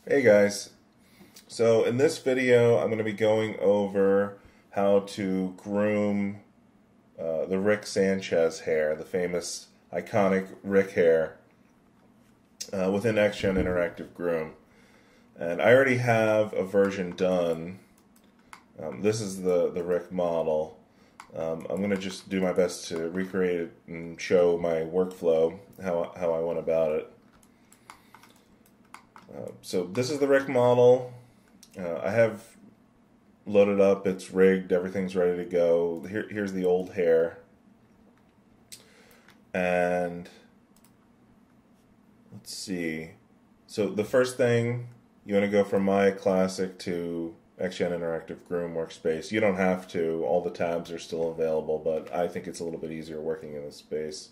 Hey guys, so in this video I'm going to be going over how to groom the Rack Sanchez hair, the famous iconic Rick hair within XGen Interactive Groom. And I already have a version done. This is the Rick model. I'm going to just do my best to recreate it and show my workflow, how I went about it. So this is the Rick model. I have loaded up, it's rigged, everything's ready to go. Here's the old hair. And let's see. So the first thing, you want to go from Maya Classic to XGen Interactive Groom Workspace. You don't have to, all the tabs are still available, but I think it's a little bit easier working in this space.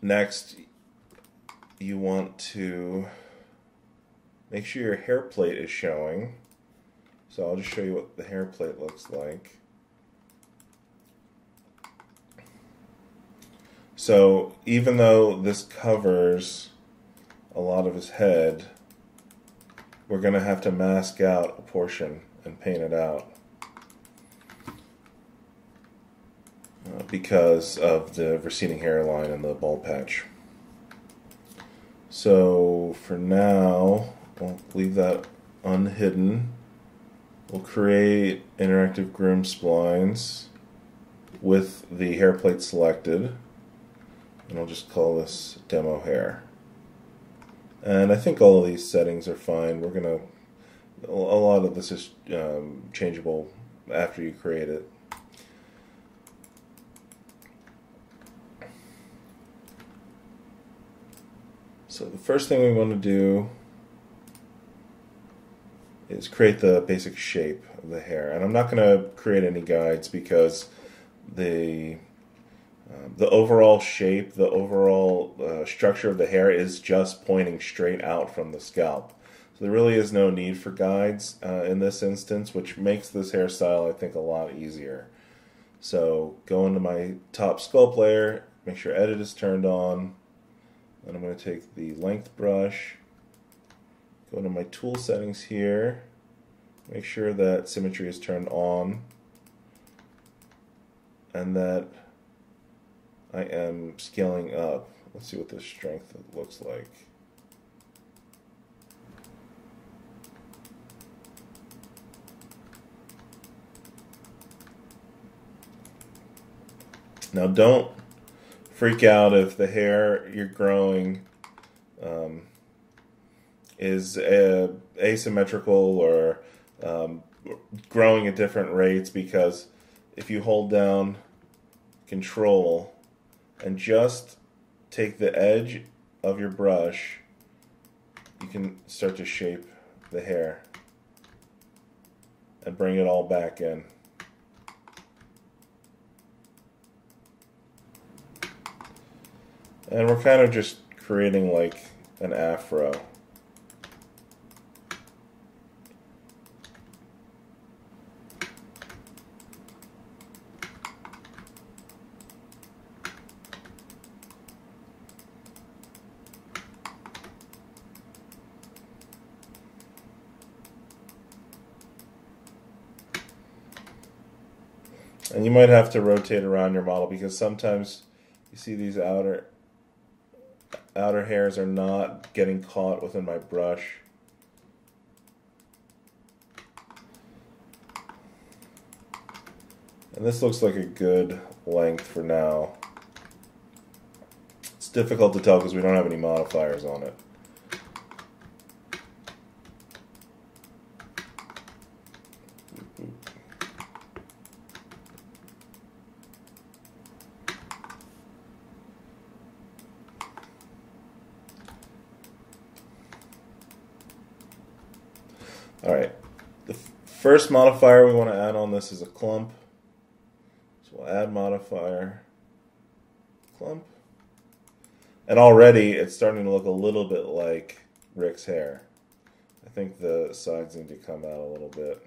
Next, you want to make sure your hair plate is showing. So I'll just show you what the hair plate looks like. So even though this covers a lot of his head, we're going to have to mask out a portion and paint it out because of the receding hairline and the bald patch. So for now, we'll leave that unhidden. We'll create interactive groom splines with the hair plate selected, and I'll just call this demo hair. And I think all of these settings are fine. A lot of this is changeable after you create it. So the first thing we want to do is create the basic shape of the hair. And I'm not going to create any guides because the overall shape, the overall structure of the hair is just pointing straight out from the scalp. So there really is no need for guides in this instance, which makes this hairstyle, I think, a lot easier. So go into my top sculpt layer, make sure edit is turned on. Then I'm going to take the length brush, go to my tool settings here, make sure that symmetry is turned on, and that I am scaling up. Let's see what the strength looks like. Now don't freak out if the hair you're growing is asymmetrical or growing at different rates, because if you hold down Control and just take the edge of your brush, you can start to shape the hair and bring it all back in. And we're kind of just creating like an afro. And you might have to rotate around your model because sometimes you see these outer hairs are not getting caught within my brush. And this looks like a good length for now. It's difficult to tell because we don't have any modifiers on it. Alright, the first modifier we want to add on this is a clump. So we'll add modifier, clump. And already it's starting to look a little bit like Rick's hair. I think the sides need to come out a little bit.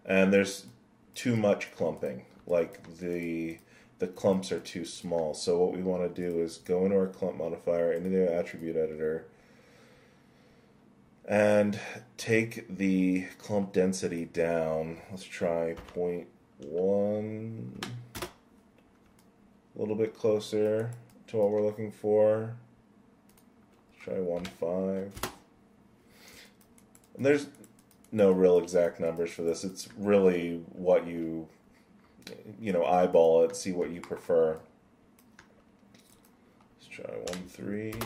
And there's too much clumping, like the clumps are too small. So what we want to do is go into our clump modifier, into the attribute editor, And take the clump density down. Let's try 0.1, a little bit closer to what we're looking for. Let's try 1.5. And there's no real exact numbers for this. It's really what you eyeball it, see what you prefer. Let's try 1.3.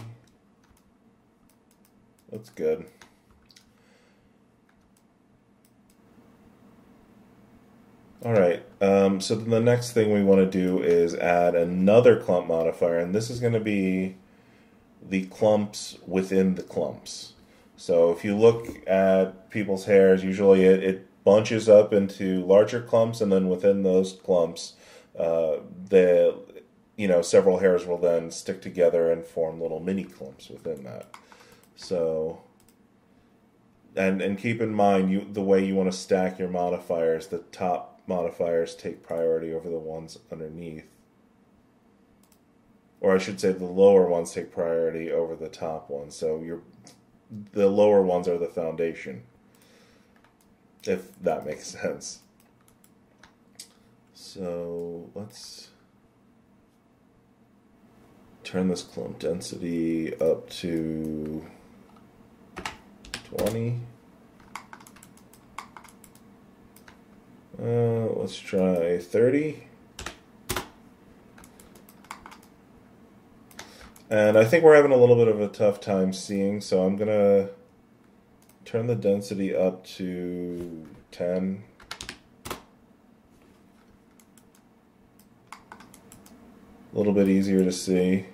That's good. Alright, so then the next thing we want to do is add another clump modifier, and this is going to be the clumps within the clumps. So if you look at people's hairs, usually it bunches up into larger clumps, and then within those clumps, several hairs will then stick together and form little mini clumps within that. So, and keep in mind, the way you want to stack your modifiers, the top modifiers take priority over the ones underneath. Or I should say the lower ones take priority over the top ones. So the lower ones are the foundation, if that makes sense. So let's turn this clump density up to 20. Let's try 30. And I think we're having a little bit of a tough time seeing, so I'm going to turn the density up to 10. A little bit easier to see.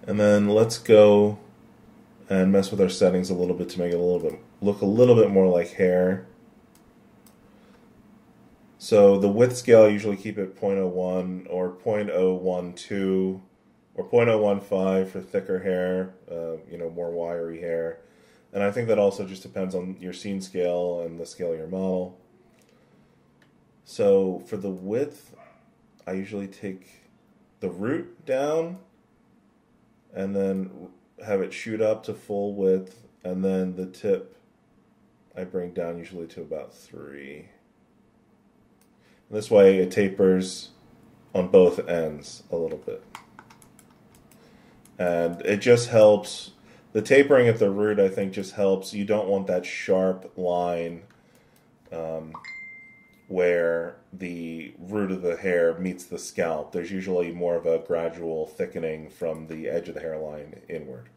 And then let's go and mess with our settings a little bit to make it look a little bit more like hair. So the width scale I usually keep at 0.01 or 0.012 or 0.015 for thicker hair, more wiry hair. And I think that also just depends on your scene scale and the scale of your model. So for the width, I usually take the root down and then have it shoot up to full width, and then the tip I bring down usually to about 3. And this way it tapers on both ends a little bit. And it just helps, the tapering at the root I think just helps. You don't want that sharp line where the root of the hair meets the scalp. There's usually more of a gradual thickening from the edge of the hairline inward.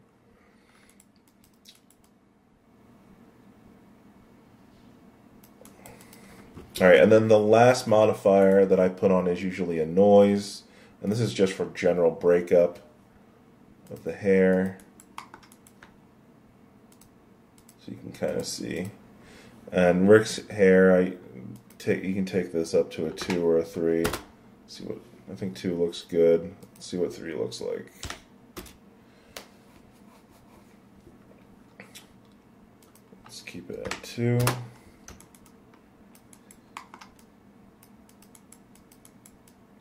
Alright, and then the last modifier that I put on is usually a noise, and this is just for general breakup of the hair. So you can kind of see. And Rick's hair, you can take this up to a 2 or a 3. See what I think 2 looks good. Let's see what 3 looks like. Let's keep it at 2.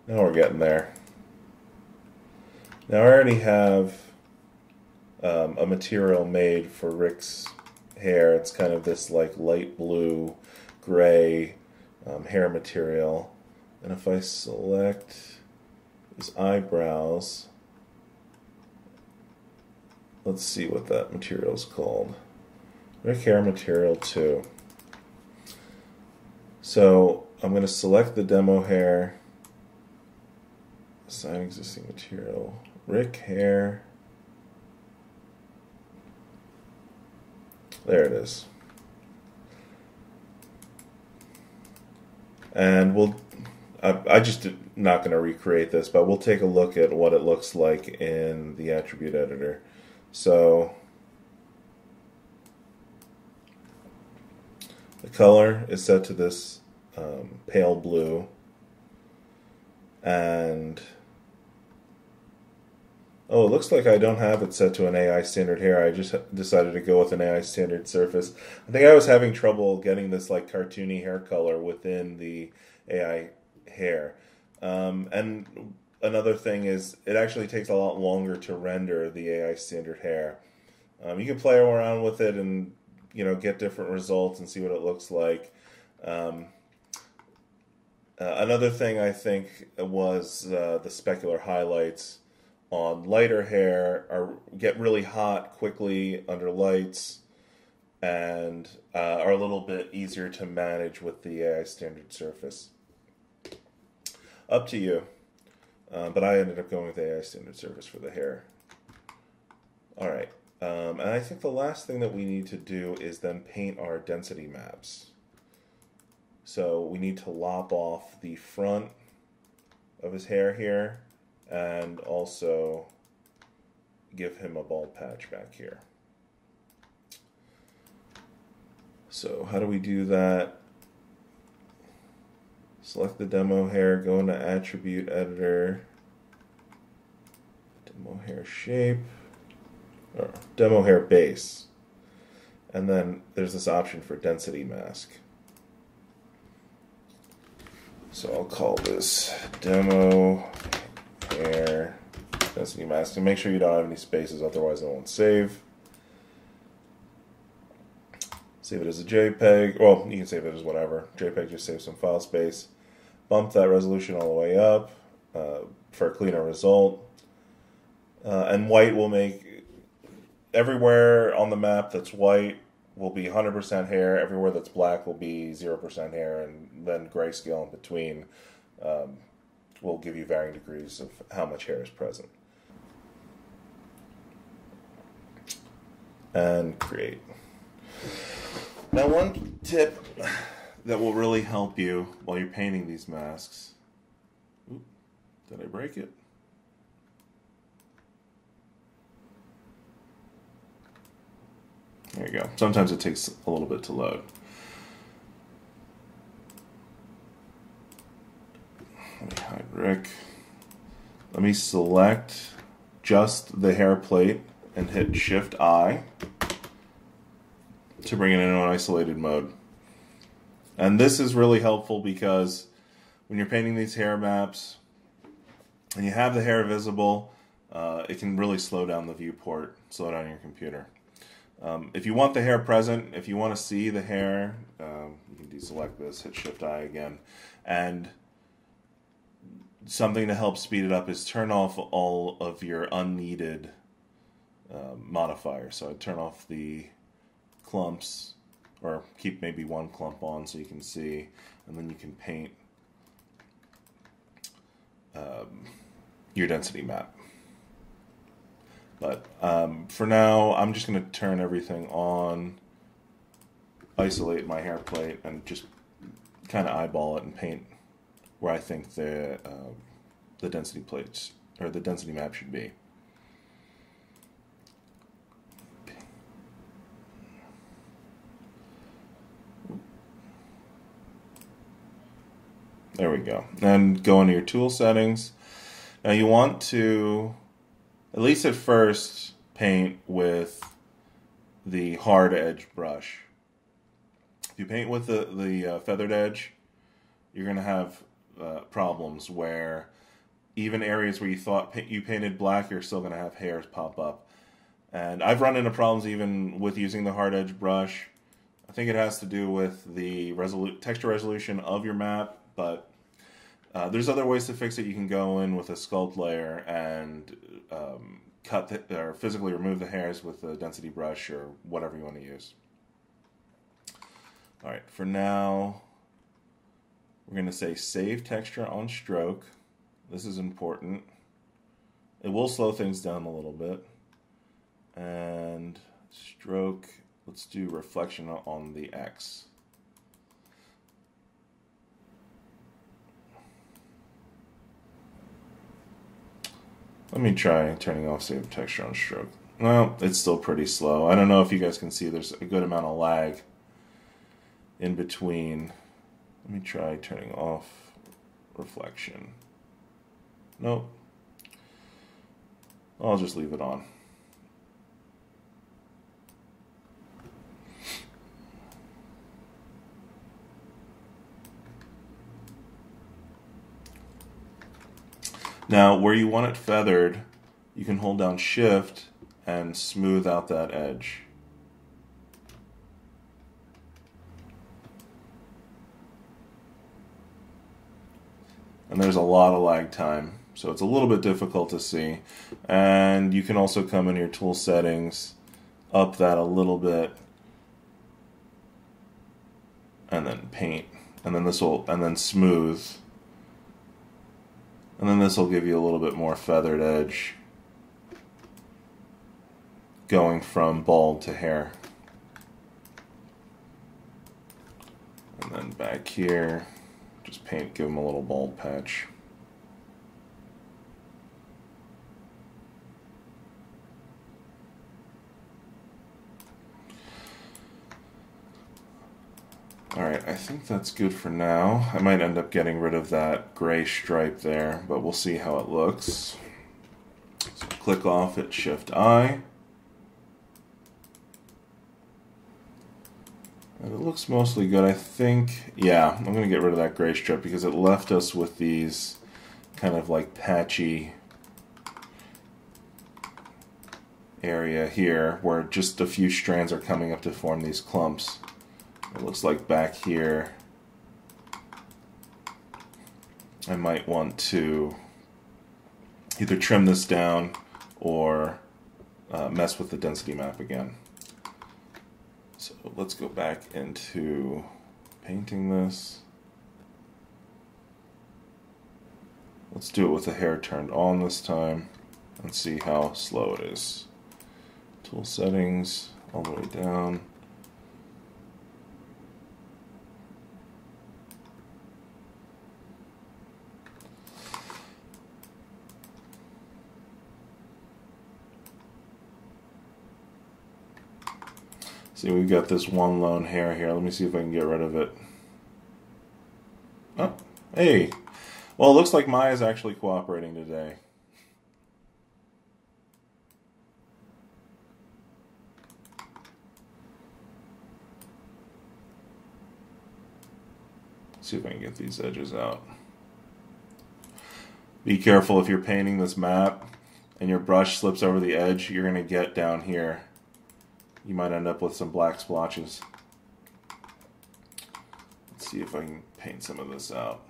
Now we're getting there. Now I already have a material made for Rick's hair. It's kind of this like light blue, gray hair material. And if I select his eyebrows, let's see what that material is called. Rick Hair Material 2. So I'm going to select the demo hair. Assign existing material. Rick Hair. There it is. And I just not going to recreate this, but we'll take a look at what it looks like in the attribute editor. So the color is set to this pale blue, and it looks like I don't have it set to an AI standard hair. I just decided to go with an AI standard surface. I think I was having trouble getting this like cartoony hair color within the AI hair. And another thing is it actually takes a lot longer to render the AI standard hair. You can play around with it and get different results and see what it looks like. Another thing I think was the specular highlights on lighter hair get really hot quickly under lights and are a little bit easier to manage with the AI standard surface. Up to you. But I ended up going with AI standard surface for the hair. All right. And I think the last thing that we need to do is then paint our density maps. So we need to lop off the front of his hair here and also give him a bald patch back here. So how do we do that? Select the demo hair, go into attribute editor, demo hair shape, or demo hair base. And then there's this option for density mask. So I'll call this demo hair density mask. And make sure you don't have any spaces, otherwise it won't save. Save it as a JPEG. Well, you can save it as whatever. JPEG just saves some file space. Bump that resolution all the way up for a cleaner result. And white will make everywhere on the map that's white will be 100% hair. Everywhere that's black will be 0% hair, and then grayscale in between will give you varying degrees of how much hair is present. And create. Now, one tip that will really help you while you're painting these masks. Oop, did I break it? There you go. Sometimes it takes a little bit to load. Let me hide Rick. Let me select just the hair plate and hit Shift-I to bring it in an isolated mode. And this is really helpful because when you're painting these hair maps and you have the hair visible, it can really slow down the viewport, slow down your computer. If you want the hair present, if you want to see the hair, you can deselect this, hit Shift-I again. And something to help speed it up is turn off all of your unneeded modifiers. So I'd turn off the clumps, or keep maybe one clump on so you can see, and then you can paint your density map. But for now, I'm just going to turn everything on, isolate my hair plate, and just kind of eyeball it and paint where I think the density plates, or the density map should be. There we go. And go into your tool settings. Now you want to, at least at first, paint with the hard edge brush. If you paint with the feathered edge, you're going to have problems where even areas where you thought you painted black, you're still going to have hairs pop up. And I've run into problems even with using the hard edge brush. I think it has to do with the texture resolution of your map, but there's other ways to fix it. You can go in with a sculpt layer and cut or physically remove the hairs with a density brush or whatever you want to use. All right, for now, we're going to say save texture on stroke. This is important. It will slow things down a little bit. And stroke, let's do reflection on the X. Let me try turning off save texture on stroke. Well, it's still pretty slow. I don't know if you guys can see there's a good amount of lag in between. Let me try turning off reflection. Nope. I'll just leave it on. Now, where you want it feathered, you can hold down Shift and smooth out that edge. And there's a lot of lag time, so it's a little bit difficult to see. And you can also come in your tool settings, up that a little bit, and then paint, and then smooth, and then this will give you a little bit more feathered edge going from bald to hair. And then back here, just paint, give them a little bald patch. Alright, I think that's good for now. I might end up getting rid of that gray stripe there, but we'll see how it looks. So click off, hit Shift-I. And it looks mostly good, I think. Yeah, I'm going to get rid of that gray strip because it left us with these kind of like patchy area here where just a few strands are coming up to form these clumps. It looks like back here I might want to either trim this down or mess with the density map again. So let's go back into painting this. Let's do it with the hair turned on this time and see how slow it is. Tool settings all the way down. See, we've got this one lone hair here. Let me see if I can get rid of it. Oh, hey. Well, it looks like Maya's actually cooperating today. Let's see if I can get these edges out. Be careful if you're painting this map and your brush slips over the edge, you're going to get down here. You might end up with some black splotches. Let's see if I can paint some of this out.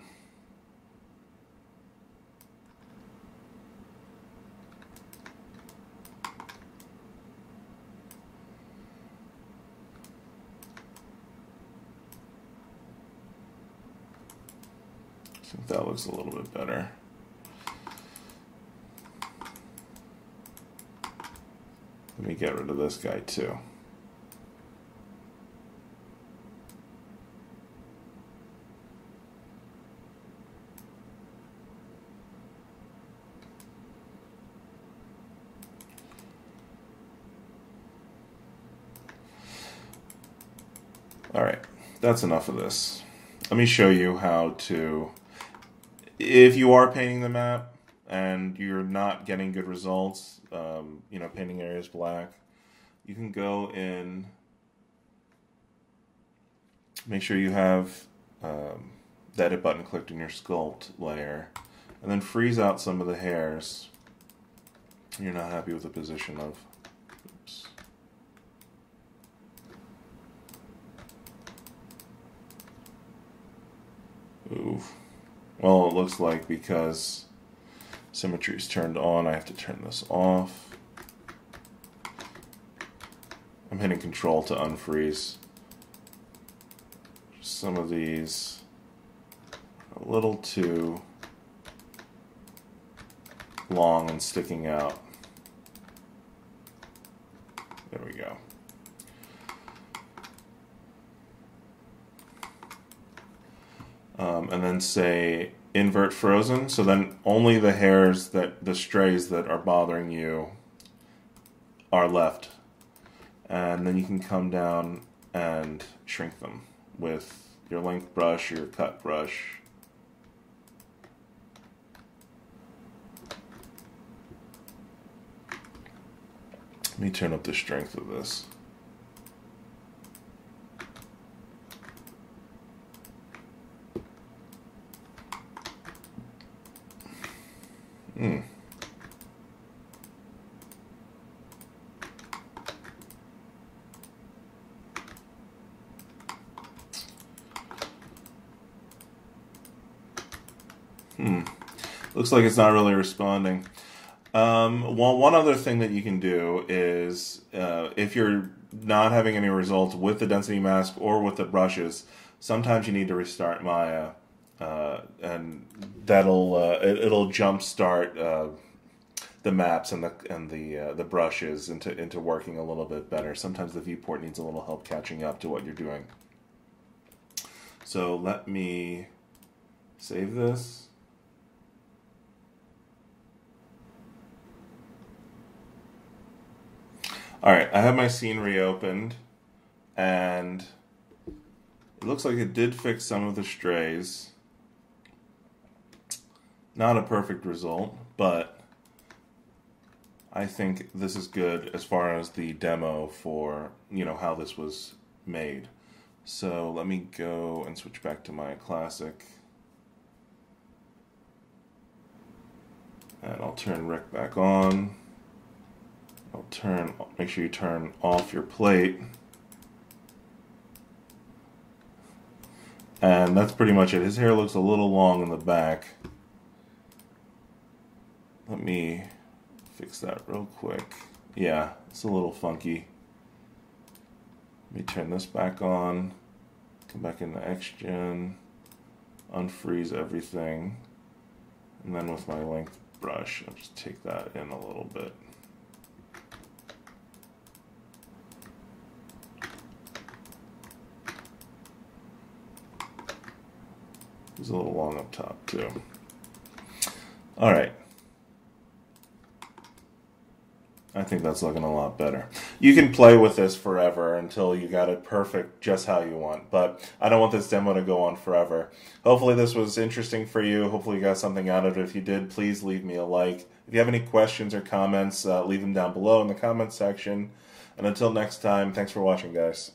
I think that looks a little bit better. Let me get rid of this guy too. Alright, that's enough of this. Let me show you how to, if you are painting the map and you're not getting good results, you know, painting areas black, you can go in, make sure you have the edit button clicked in your sculpt layer, and then freeze out some of the hairs you're not happy with the position of. Oops. Oof. Well, it looks like because symmetry is turned on, I have to turn this off. I'm hitting Control to unfreeze. Some of these are a little too long and sticking out. There we go. And then say invert frozen, so then only the hairs the strays that are bothering you are left. And then you can come down and shrink them with your length brush, your cut brush. Let me turn up the strength of this. Looks like it's not really responding. One other thing that you can do is if you're not having any results with the density mask or with the brushes, sometimes you need to restart Maya, and it'll jumpstart the maps and the brushes into working a little bit better. Sometimes the viewport needs a little help catching up to what you're doing. So let me save this. Alright, I have my scene reopened, and it looks like it did fix some of the strays. Not a perfect result, but I think this is good as far as the demo for, how this was made. So let me go and switch back to my classic. And I'll turn Rick back on. Make sure you turn off your plate. And that's pretty much it. His hair looks a little long in the back. Let me fix that real quick. Yeah, it's a little funky. Let me turn this back on. Come back into XGen. Unfreeze everything. And then with my length brush, I'll just take that in a little bit. It's a little long up top too. All right. I think that's looking a lot better. You can play with this forever until you got it perfect just how you want, but I don't want this demo to go on forever. Hopefully this was interesting for you. Hopefully you got something out of it. If you did, please leave me a like. If you have any questions or comments, leave them down below in the comments section. And until next time, thanks for watching, guys.